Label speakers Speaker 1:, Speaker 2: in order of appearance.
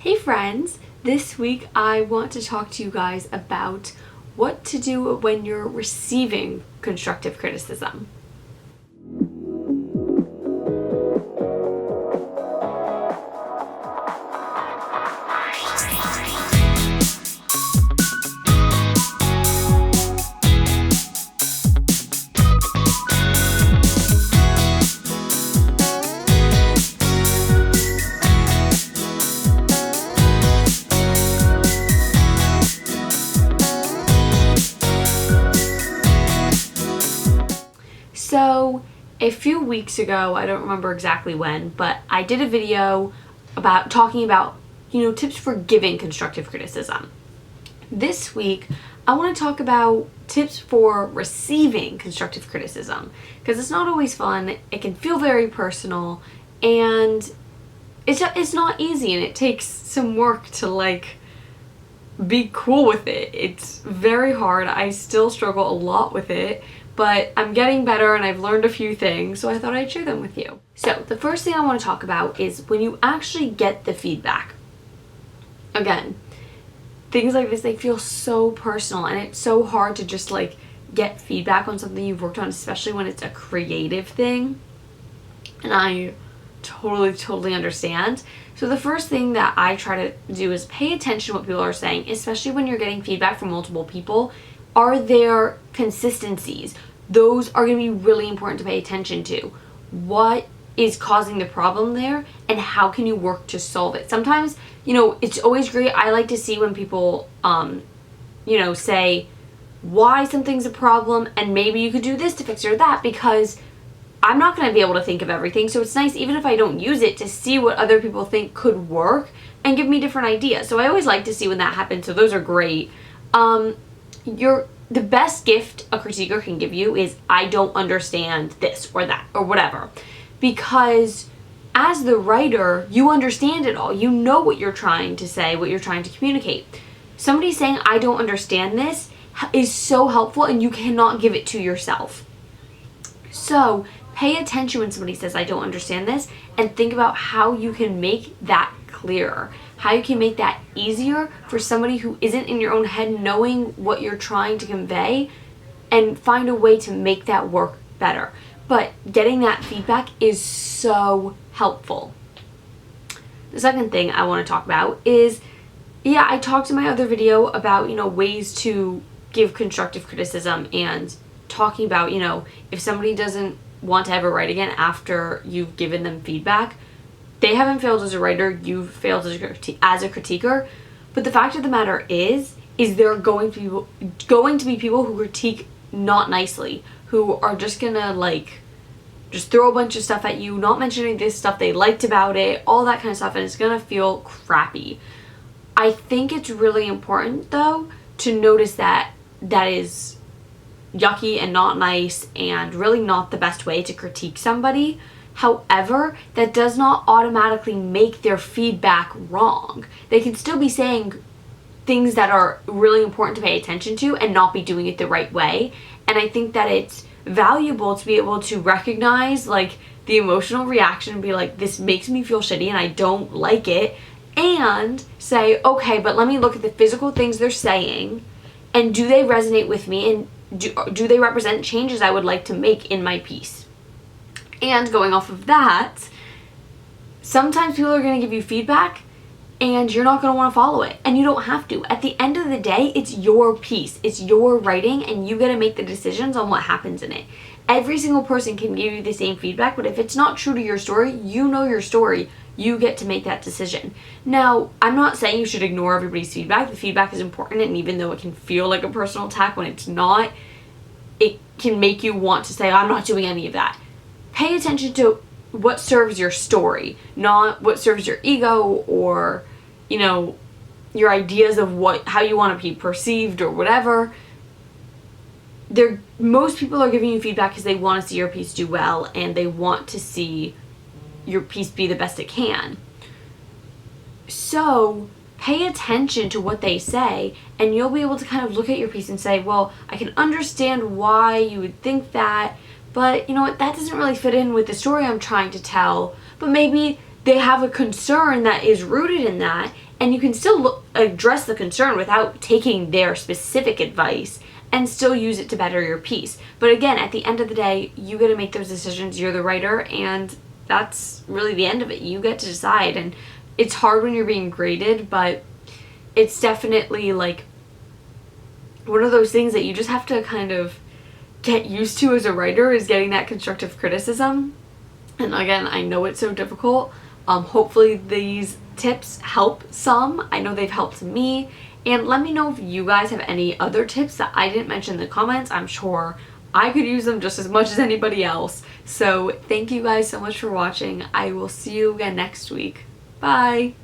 Speaker 1: Hey friends, this week I want to talk to you guys about what to do when you're receiving constructive criticism. So a few weeks ago, I don't remember exactly when, but I did a video about talking about, tips for giving constructive criticism. This week, I want to talk about tips for receiving constructive criticism because it's not always fun. It can feel very personal and it's not easy, and it takes some work to be cool with it. It's very hard. I still struggle a lot with it, but I'm getting better and I've learned a few things, so I thought I'd share them with you. So the first thing I want to talk about is when you actually get the feedback. Again, things like this, they feel so personal, and it's so hard to just get feedback on something you've worked on, especially when it's a creative thing. And I totally understand. So the first thing that I try to do is pay attention to what people are saying, especially when you're getting feedback from multiple people. Are there consistencies? Those are going to be really important to pay attention to. What is causing the problem there, and how can you work to solve it? Sometimes, it's always great. I like to see when people, say why something's a problem, and maybe you could do this to fix it or that, because I'm not going to be able to think of everything. So it's nice, even if I don't use it, to see what other people think could work and give me different ideas. So I always like to see when that happens. So those are great. The best gift a critiquer can give you is, I don't understand this or that or whatever. Because as the writer, you understand it all. You know what you're trying to say, what you're trying to communicate. Somebody saying, I don't understand this, is so helpful, and you cannot give it to yourself. So pay attention when somebody says, I don't understand this, and think about how you can make that clearer. How you can make that easier for somebody who isn't in your own head, knowing what you're trying to convey, and find a way to make that work better. But getting that feedback is so helpful. The second thing I want to talk about is, I talked in my other video about, ways to give constructive criticism, and talking about, if somebody doesn't want to ever write again after you've given them feedback, they haven't failed as a writer, you've failed as a critiquer. But the fact of the matter is there are going to be people who critique not nicely, who are just gonna just throw a bunch of stuff at you, not mentioning this stuff they liked about it, all that kind of stuff, and it's gonna feel crappy. I think it's really important, though, to notice that is yucky and not nice, and really not the best way to critique somebody. However, that does not automatically make their feedback wrong. They can still be saying things that are really important to pay attention to and not be doing it the right way. And I think that it's valuable to be able to recognize the emotional reaction and be like, this makes me feel shitty and I don't like it, and say, okay, but let me look at the physical things they're saying, and do they resonate with me, and do they represent changes I would like to make in my piece? And going off of that, sometimes people are going to give you feedback and you're not going to want to follow it. And you don't have to. At the end of the day, it's your piece. It's your writing, and you get to make the decisions on what happens in it. Every single person can give you the same feedback, but if it's not true to your story, you know your story. You get to make that decision. Now, I'm not saying you should ignore everybody's feedback. The feedback is important, and even though it can feel like a personal attack, when it's not, it can make you want to say, I'm not doing any of that. Pay attention to what serves your story, not what serves your ego or, your ideas of how you want to be perceived or whatever. Most people are giving you feedback because they want to see your piece do well, and they want to see your piece be the best it can. So pay attention to what they say, and you'll be able to kind of look at your piece and say, well, I can understand why you would think that, but you know what, that doesn't really fit in with the story I'm trying to tell. But maybe they have a concern that is rooted in that, And you can still address the concern without taking their specific advice and still use it to better your piece. But again, at the end of the day, you get to make those decisions. You're the writer, and that's really the end of it. You get to decide. And it's hard when you're being graded, but it's definitely like one of those things that you just have to kind of get used to as a writer, is getting that constructive criticism. And again, I know it's so difficult. Hopefully these tips help some. I know they've helped me. And let me know if you guys have any other tips that I didn't mention in the comments. I'm sure I could use them just as much as anybody else. So thank you guys so much for watching. I will see you again next week. Bye!